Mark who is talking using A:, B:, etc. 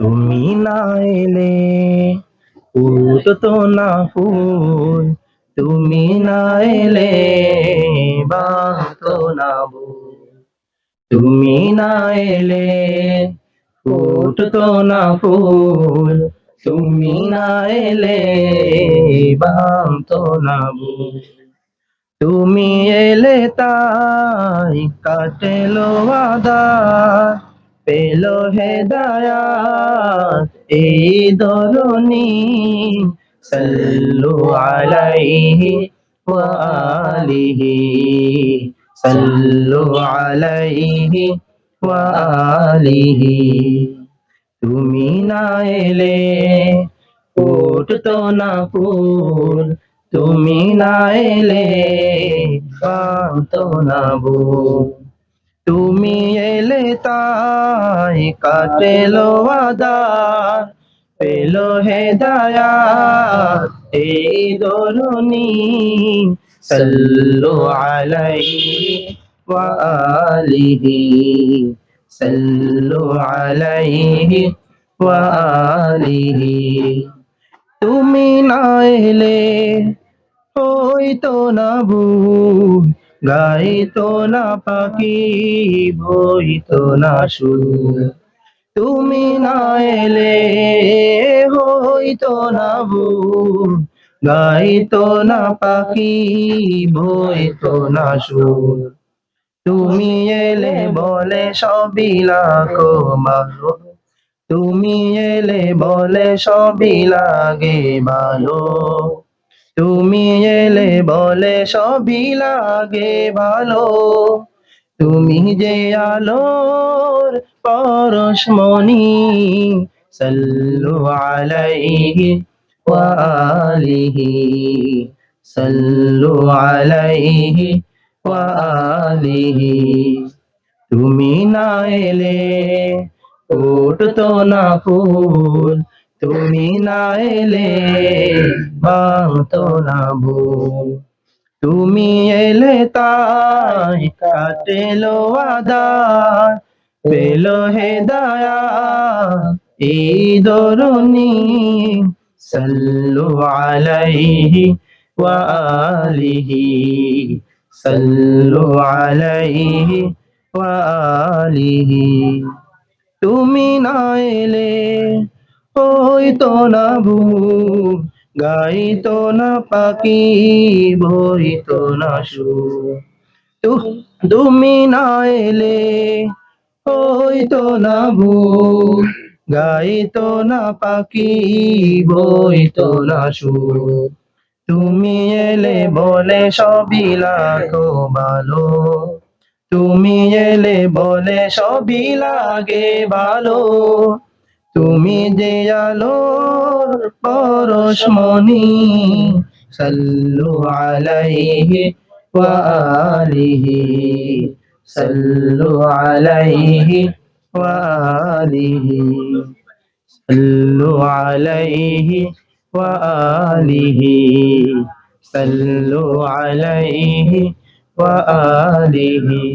A: তুমি না এলে ফুটতো না ফুল, তুমি না এলে বাঁধতো না বন। তুমি না এলে ফুটতো না ফুল, তুমি না এলে বাঁধতো না বন। তুমি এলে তাই কাটেলো আঁধার, পেলো হেদায়াত এই ধরণী। সাল্লু আলাইহি ওয়া আলিহি, সাল্লু আলাইহি ওয়া আলিহি। তুমি না এলে ফুটতো না ফুল, তুমি না এলে বাঁধতো না বন। তুমি এলে তাই কাটেলো আঁধার, পেলো হেদায়াত এই ধরণী। সাল্লু আলাইহি ওয়া আলিহি, সাল্লু আলাইহি ওয়া আলিহি। তুমি না এলে হইতো না ভুল, গাইতো না পাখি, বইতো না সুর। তুমি না এলে হইতো না ভুল, গাইতো না পাখি, বইতো না সুর। তুমি এলে বলে সবই লাখো ভালো, তুমি এলে বলে সবই লাগে ভালো। তুমি এলে বলে সবই লাগে ভালো। তুমি যে আলোর পরশমণি, সাল্লু আলাইহি ওয়া আলিহি, সাল্লু আলাইহি ওয়া আলিহি। তুমি না এলে ফুটতো না ফুল, তুমি না এলে বাঁধতো না বন। তুমি এলে তাই কাটেলো আঁধার, পেলো হেদায়াত এই ধরণী। সাল্লু আলাইহি ওয়া আলিহি, সাল্লু আলাইহি ওয়া আলিহি। তুমি না এলে হইতো না ভুল, গাইতো না পাখি, বইতো না সুর। তুমি না এলে হইতো না ভুল, গাইতো না পাখি, বইতো না সুর। তুমি এলে বলে সবই লাখো ভালো, তুমি এলে বলে সবই লাগে ভালো। তুমি যে আলোর পরশমণি, সাল্লু আলাইহি ওয়া আলিহি, সাল্লু আলাইহি ওয়া আলিহি, সাল্লু আলাইহি ওয়া আলিহি, সাল্লু আলাইহি ওয়া আলিহি।